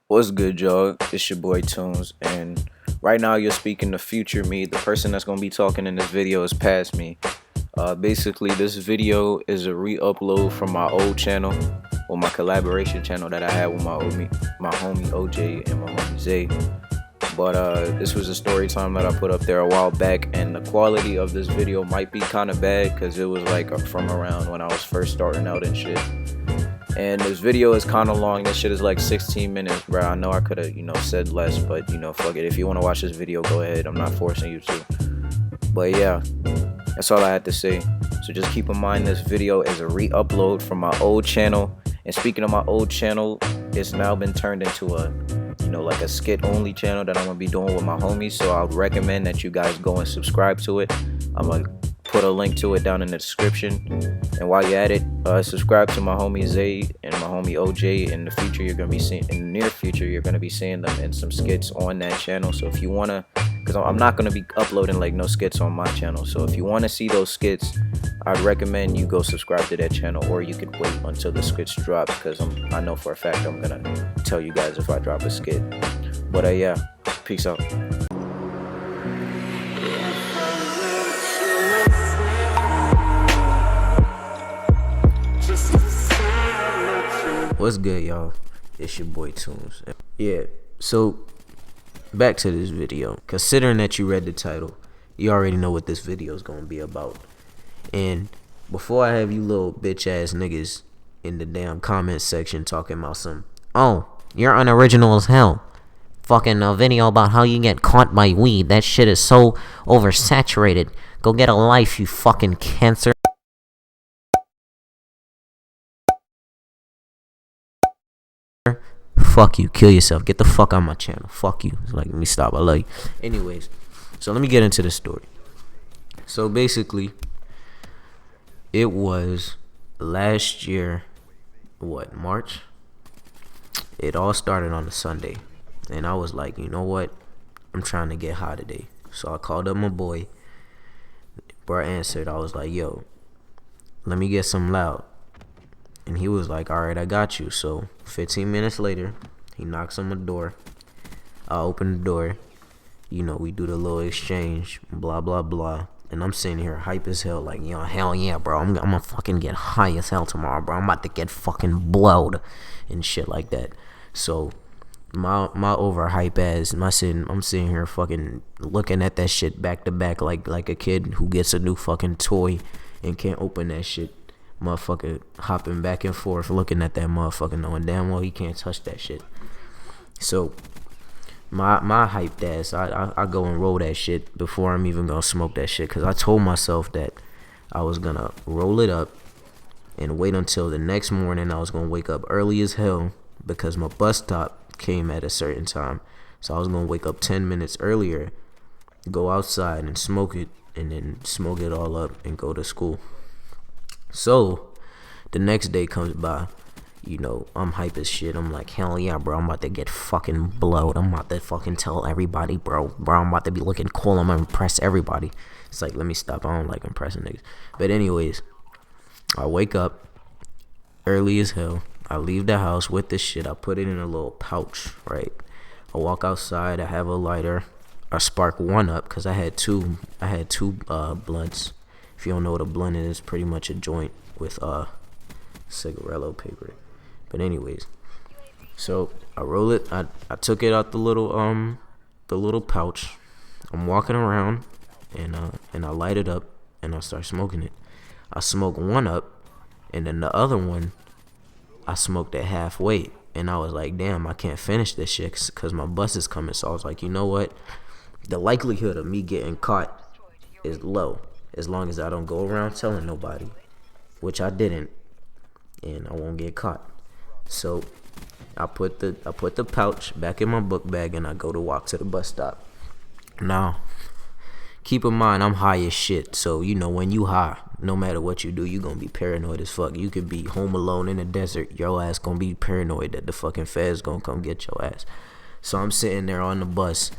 What's good, y'all? It's your boy Tunes, and right now you're speaking to future me. The person that's gonna be talking in this video is past me. Basically, this video is a re-upload from my old channel, or my collaboration channel that I had with my homie OJ and my homie Zay. But this was a story time that I put up there a while back, and the quality of this video might be kind of bad because it was like from around when I was first starting out and shit. And this video is kind of long. This shit is like 16 minutes, bro. I know I could have, said less, but fuck it. If you want to watch this video, go ahead. I'm not forcing you to. But yeah, that's all I had to say. So just keep in mind this video is a re-upload from my old channel. And speaking of my old channel, it's now been turned into a, like a skit only channel that I'm gonna be doing with my homies. So I would recommend that you guys go and subscribe to it. I'm gonna put a link to it down in the description. And while you're at it, subscribe to my homie Zay and my homie OJ. In the future, you're gonna be seeing, in the near future, you're gonna be seeing them in some skits on that channel. So if you wanna, because I'm not gonna be uploading like no skits on my channel. So if you wanna see those skits, I'd recommend you go subscribe to that channel, or you could wait until the skits drop, because I know for a fact I'm gonna tell you guys if I drop a skit. But yeah, peace out. What's good, y'all? It's your boy Tunes. Yeah, so back to this video. Considering that you read the title, you already know what this video is gonna be about. And before I have you little bitch ass niggas in the damn comment section talking about some, oh, you're unoriginal as hell. Fucking a video about how you get caught by weed. That shit is so oversaturated. Go get a life, you fucking cancer. Fuck you, kill yourself, get the fuck out of my channel. Fuck you. It's like, let me stop. I love you. Anyways, so let me get into the story. So basically, it was last year, March? It all started on a Sunday. And I was like, you know what? I'm trying to get high today. So I called up my boy. Bro answered. I was like, yo, let me get some loud. And he was like, alright, I got you. So 15 minutes later, he knocks on my door. I open the door. We do the little exchange, blah, blah, blah. And I'm sitting here hype as hell, like, yo, hell yeah, bro. I'm gonna fucking get high as hell tomorrow, bro. I'm about to get fucking blowed and shit like that. So my overhype ass, I'm sitting here fucking looking at that shit back to back like a kid who gets a new fucking toy and can't open that shit. Motherfucker hopping back and forth looking at that motherfucker, knowing damn well he can't touch that shit. So my hyped ass, I go and roll that shit before I'm even gonna smoke that shit, because I told myself that I was gonna roll it up and wait until the next morning. I was gonna wake up early as hell because my bus stop came at a certain time. So I was gonna wake up 10 minutes earlier, go outside and smoke it, and then smoke it all up and go to school. So the next day comes by, I'm hype as shit. I'm like, hell yeah, bro, I'm about to get fucking blowed. I'm about to fucking tell everybody, bro, I'm about to be looking cool. I'm gonna impress everybody. It's like, let me stop. I don't like impressing niggas. But anyways, I wake up early as hell. I leave the house with this shit. I put it in a little pouch, right? I walk outside. I have a lighter. I spark one up because I had two blunts. If you don't know what a blunt is, it's pretty much a joint with cigarello paper. But anyways, so I roll it. I took it out the little pouch. I'm walking around and I light it up and I start smoking it. I smoke one up, and then the other one I smoked it halfway, and I was like, damn, I can't finish this shit because my bus is coming. So I was like, you know what? The likelihood of me getting caught is low, as long as I don't go around telling nobody, which I didn't, and I won't get caught. So I put the pouch back in my book bag, and I go to walk to the bus stop. Now, keep in mind, I'm high as shit. So when you high, no matter what you do, you gonna be paranoid as fuck. You could be home alone in the desert, your ass gonna be paranoid that the fucking feds gonna come get your ass. So I'm sitting there on the bus.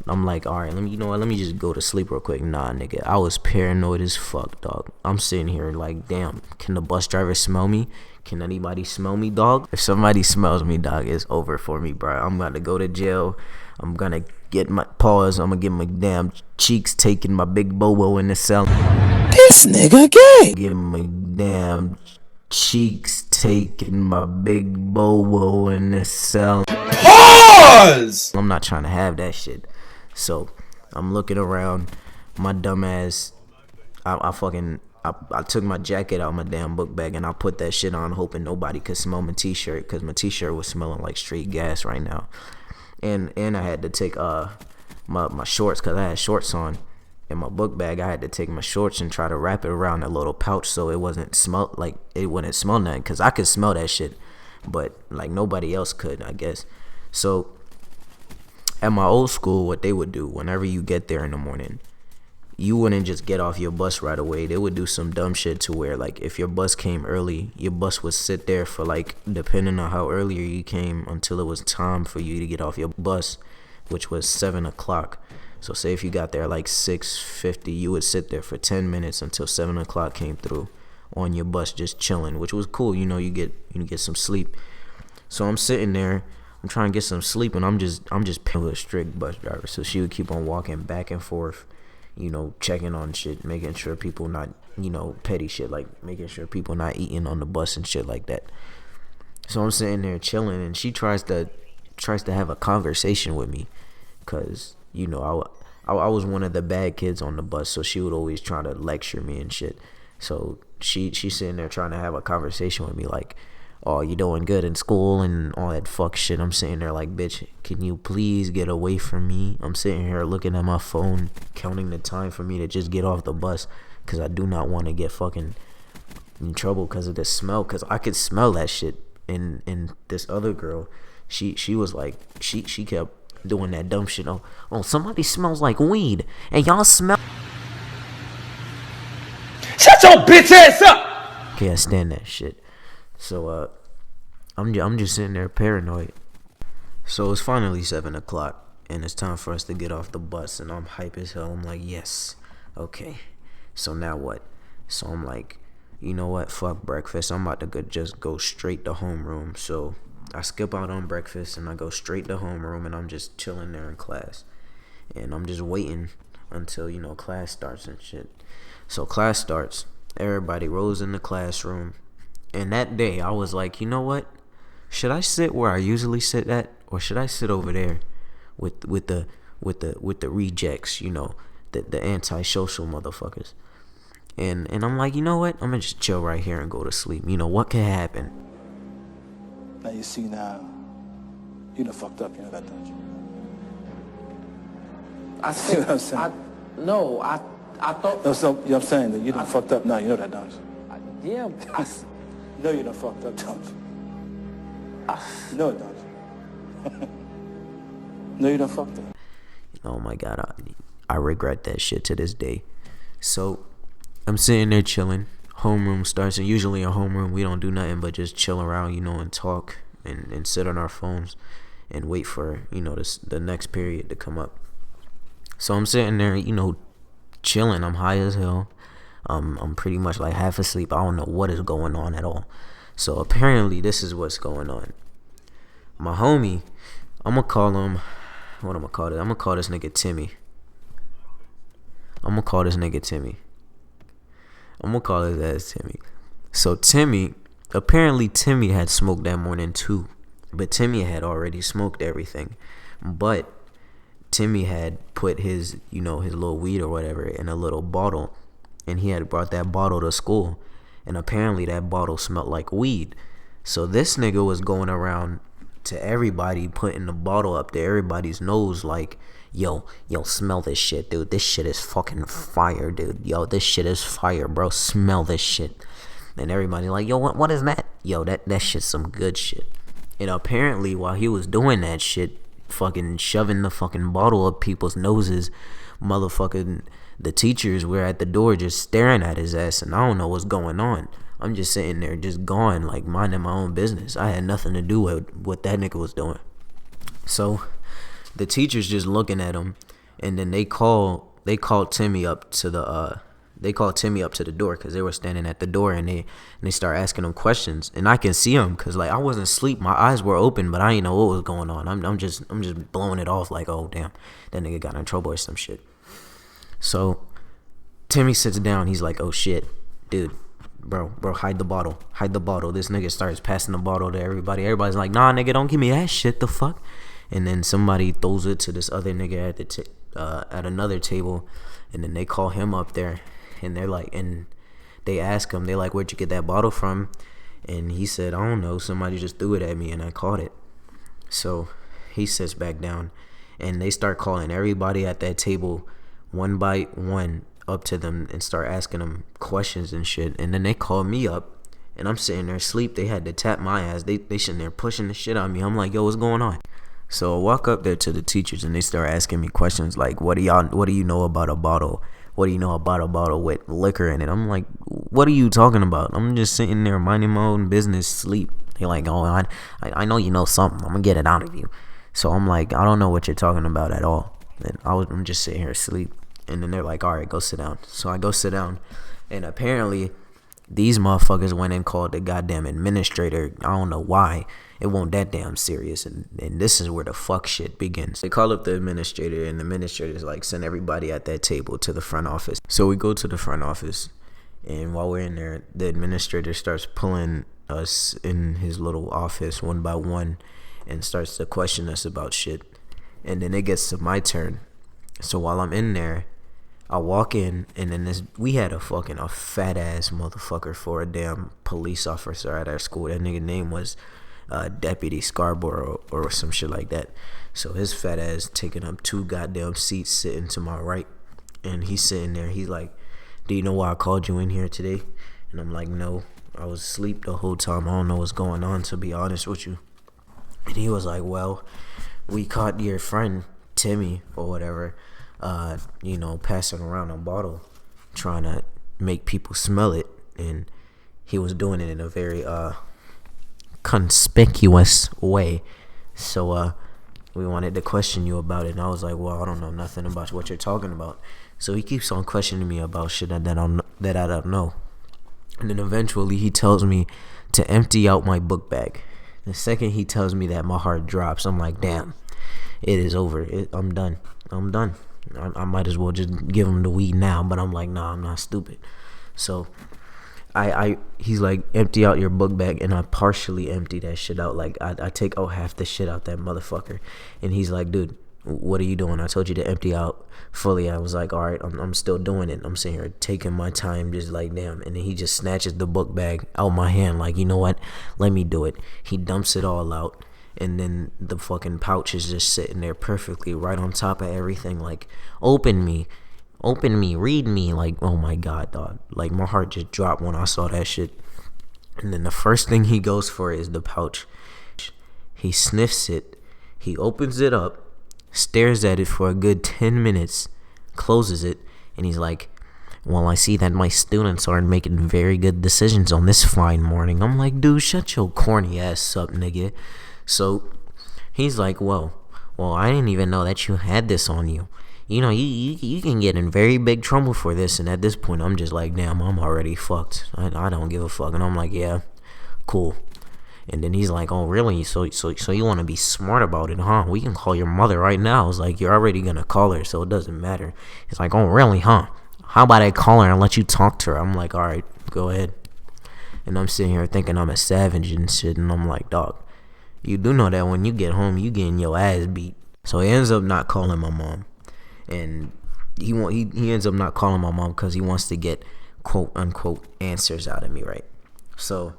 I'm like, all right, let me just go to sleep real quick. Nah, nigga, I was paranoid as fuck, dog. I'm sitting here like, damn, can the bus driver smell me? Can anybody smell me, dog? If somebody smells me, dog, it's over for me, bro. I'm about to go to jail. I'm gonna get my paws. I'm gonna get my damn cheeks taken, my big bobo in the cell. This nigga gay. Get my damn cheeks taken, my big bobo in the cell. Pause! I'm not trying to have that shit. So I'm looking around. My dumb ass, I took my jacket out of my damn book bag and I put that shit on, hoping nobody could smell my t-shirt, because my t-shirt was smelling like straight gas right now. And I had to take my shorts, because I had shorts on in my book bag. I had to take my shorts and try to wrap it around that little pouch so it wouldn't smell nothing, because I could smell that shit, but like nobody else could, I guess. So at my old school, what they would do whenever you get there in the morning, you wouldn't just get off your bus right away. They would do some dumb shit to where, like, if your bus came early, your bus would sit there for, like, depending on how earlier you came, until it was time for you to get off your bus, which was 7 o'clock. So say if you got there like 6:50, you would sit there for 10 minutes until 7 o'clock came through on your bus, just chilling, which was cool. You get some sleep. So I'm sitting there, I'm trying to get some sleep, and I'm just paying a strict bus driver. So she would keep on walking back and forth, checking on shit, making sure people not, petty shit, like making sure people not eating on the bus and shit like that. So I'm sitting there chilling, and she tries to have a conversation with me, cause I was one of the bad kids on the bus, so she would always try to lecture me and shit. So she's sitting there trying to have a conversation with me, like, oh, you doing good in school and all that fuck shit. I'm sitting there like, bitch, can you please get away from me? I'm sitting here looking at my phone, counting the time for me to just get off the bus, because I do not want to get fucking in trouble because of the smell, because I could smell that shit. And this other girl, she was like, she kept doing that dumb shit. Oh, somebody smells like weed, and y'all smell. Shut your bitch ass up! Can't stand that shit. So I'm just sitting there paranoid. So it's finally 7 o'clock, and it's time for us to get off the bus, and I'm hype as hell. I'm like, yes, okay. So now what? So I'm like, you know what? Fuck breakfast. I'm about to just go straight to homeroom. So I skip out on breakfast and I go straight to homeroom, and I'm just chilling there in class, and I'm just waiting until class starts and shit. So class starts. Everybody rolls in the classroom. And that day, I was like, you know what? Should I sit where I usually sit at, or should I sit over there with the rejects, the antisocial motherfuckers? And I'm like, you know what? I'm gonna just chill right here and go to sleep. What can happen? Now you see, now you done fucked up. You know that, don't you? I See what I'm saying? I thought. No, so you know what I'm saying? That you done fucked up. Now you know that, don't you? Yeah, No, you done fucked up, don't you? No, don't you? No, you done fucked up. Oh my God, I regret that shit to this day. So I'm sitting there chilling. Homeroom starts, and usually in homeroom we don't do nothing but just chill around, and talk and sit on our phones and wait for the next period to come up. So I'm sitting there, chilling. I'm high as hell. I'm pretty much like half asleep. I don't know what is going on at all. So apparently this is what's going on. My homie, I'm gonna call him, what I'm gonna call it? I'm gonna call this nigga Timmy. I'm gonna call his ass Timmy. So apparently Timmy had smoked that morning too, but Timmy had already smoked everything. But Timmy had put his little weed or whatever in a little bottle, and he had brought that bottle to school, and apparently that bottle smelled like weed. So this nigga was going around to everybody, putting the bottle up to everybody's nose like, yo, smell this shit, dude. This shit is fucking fire, dude. Yo, this shit is fire, bro. Smell this shit. And everybody like, yo, what is that? Yo, that shit's some good shit. And apparently while he was doing that shit, fucking shoving the fucking bottle up people's noses, motherfucking the teachers were at the door just staring at his ass, and I don't know what's going on. I'm just sitting there just gone, like minding my own business. I had nothing to do with what that nigga was doing. So the teachers just looking at him, and then they called Timmy up to the they called Timmy up to the door because they were standing at the door, and they start asking him questions, and I can see him because like I wasn't asleep, my eyes were open, but I didn't know what was going on. I'm just blowing it off like, oh damn, that nigga got in trouble or some shit. So Timmy sits down. He's like, oh shit, dude, bro, hide the bottle. This nigga starts passing the bottle to everybody. Everybody's like, nah, nigga, don't give me that shit. The fuck? And then somebody throws it to this other nigga at another table, and then they call him up there, and they're like, and they ask him, they like, where'd you get that bottle from? And he said, I don't know, somebody just threw it at me and I caught it. So he sits back down, and they start calling everybody at that table one by one up to them and start asking them questions and shit. And then they call me up, and I'm sitting there asleep. They had to tap my ass. They sitting there pushing the shit out of me. I'm like, yo, what's going on? So I walk up there to the teachers, and they start asking me questions like, what do you know about a bottle? What do you know about a bottle with liquor in it? I'm like, what are you talking about? I'm just sitting there minding my own business, sleep. They're like, oh, I know you know something. I'm gonna get it out of you. So I'm like, I don't know what you're talking about at all. And I'm just sitting here asleep. And then they're like, all right, go sit down. So I go sit down, and apparently these motherfuckers went and called the goddamn administrator. I don't know why. It wasn't that damn serious, and this is where the fuck shit begins. They call up the administrator, and the administrator's like, send everybody at that table to the front office. So we go to the front office, and while we're in there, the administrator starts pulling us in his little office one by one and starts to question us about shit. And then it gets to my turn. So while I'm in there, I walk in, and then we had a fat ass motherfucker for a damn police officer at our school. That nigga name was Deputy Scarborough or some shit like that. So his fat ass taking up 2 goddamn seats, sitting to my right, and he's sitting there. He's like, do you know why I called you in here today? And I'm like, no, I was asleep the whole time. I don't know what's going on, to be honest with you. And he was like, well, we caught your friend Timmy or whatever, passing around a bottle, trying to make people smell it, and he was doing it in a very conspicuous way. So we wanted to question you about it. And I was like, well, I don't know nothing about what you're talking about. So he keeps on questioning me about shit that I don't know. And then eventually he tells me to empty out my book bag. The second he tells me that, my heart drops. I'm like, damn, it is over. I'm done. I might as well just give him the weed now, but I'm like, nah, I'm not stupid. So he's like, empty out your book bag, and I partially empty that shit out. Like I take out half the shit out that motherfucker, and he's like, dude, what are you doing? I told you to empty out fully. I was like, all right, I'm still doing it. I'm sitting here taking my time, just like, damn. And then he just snatches the book bag out my hand, like, you know what? Let me do it. He dumps it all out, and then the fucking pouch is just sitting there perfectly right on top of everything, like, open me, read me. Like, oh my god, dog. Like, my heart just dropped when I saw that shit. And then the first thing he goes for is the pouch. He sniffs it, he opens it up, stares at it for a good 10 minutes, closes it, and he's like, well, I see that my students aren't making very good decisions on this fine morning. I'm like, dude, shut your corny ass up, nigga. So he's like, well, I didn't even know that you had this on you. You know, you can get in very big trouble for this. And at this point, I'm just like, damn, I'm already fucked. I don't give a fuck. And I'm like, yeah, cool. And then he's like, oh, really? So you want to be smart about it, huh? We can call your mother right now. I was like, you're already going to call her, so it doesn't matter. He's like, oh, really, huh? How about I call her and let you talk to her? I'm like, all right, go ahead. And I'm sitting here thinking I'm a savage and shit. And I'm like, dog, you do know that when you get home, you getting your ass beat. So he ends up not calling my mom. And he ends up not calling my mom because he wants to get quote unquote answers out of me, right? So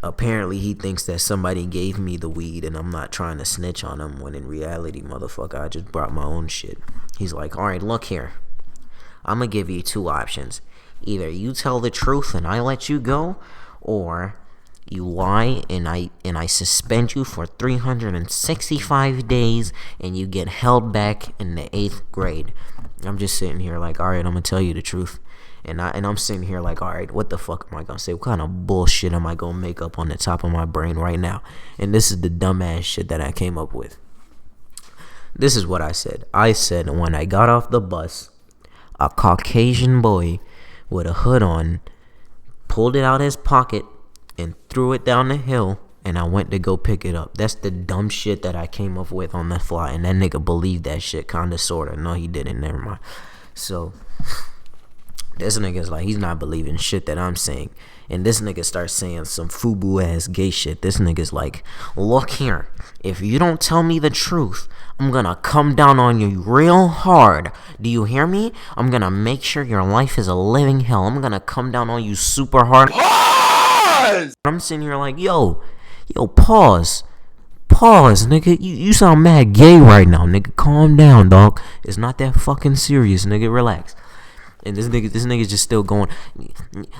apparently he thinks that somebody gave me the weed and I'm not trying to snitch on him, when in reality, motherfucker, I just brought my own shit. He's like, all right, look here, I'm gonna give you 2 options. Either you tell the truth and I let you go, or you lie and I suspend you for 365 days and you get held back in the 8th grade. I'm just sitting here like, all right, I'm gonna tell you the truth. And I'm sitting here like, all right, what the fuck am I gonna say? What kind of bullshit am I gonna make up on the top of my brain right now? And this is the dumbass shit that I came up with. This is what I said. I said, when I got off the bus, A Caucasian boy with a hood on pulled it out of his pocket and threw it down the hill, and I went to go pick it up. That's the dumb shit that I came up with on the fly, and that nigga believed that shit, kinda, sorta. No, he didn't, never mind. So, this nigga's like, he's not believing shit that I'm saying. And this nigga starts saying some FUBU ass gay shit. This nigga's like, look here, if you don't tell me the truth, I'm gonna come down on you real hard. Do you hear me? I'm gonna make sure your life is a living hell. I'm gonna come down on you super hard. Pause! I'm sitting here like, yo, pause, nigga. You sound mad gay right now, nigga. Calm down, dog. It's not that fucking serious, nigga. Relax. And this nigga's just still going.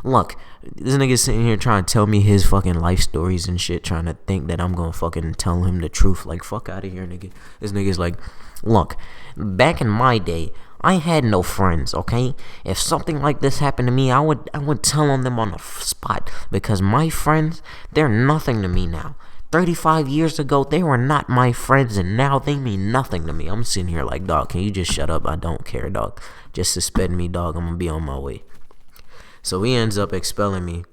Look, this nigga's sitting here trying to tell me his fucking life stories and shit, trying to think that I'm gonna fucking tell him the truth. Like, fuck out of here, nigga. This nigga's like, look, back in my day, I had no friends, okay? If something like this happened to me, I would tell on them on the spot, because my friends, they're nothing to me now. 35 years ago, they were not my friends, and now they mean nothing to me. I'm sitting here like, dog, can you just shut up? I don't care, dog. Just suspend me, dog. I'm gonna be on my way. So he ends up expelling me,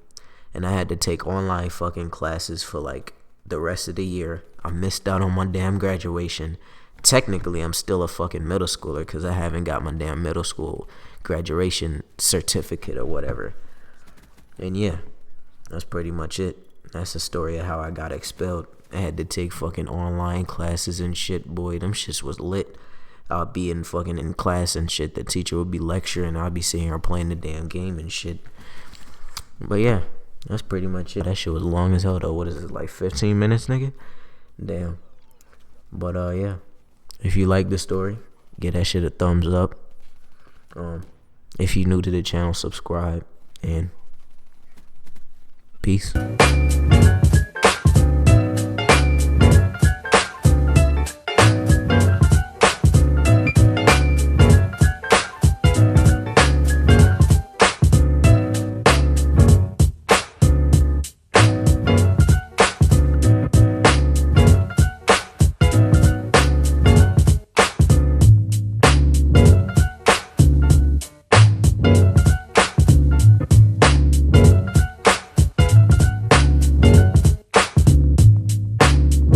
and I had to take online fucking classes for like the rest of the year. I missed out on my damn graduation. Technically, I'm still a fucking middle schooler because I haven't got my damn middle school graduation certificate or whatever. And yeah, that's pretty much it. That's the story of how I got expelled. I had to take fucking online classes and shit. Boy, them shits was lit. I'll be in class and shit. The teacher would be lecturing. I'll be sitting here playing the damn game and shit. But yeah, that's pretty much it. That shit was long as hell though. What is it, like 15 minutes, nigga? Damn. But yeah. If you like the story, give that shit a thumbs up. If you're new to the channel, subscribe. And peace.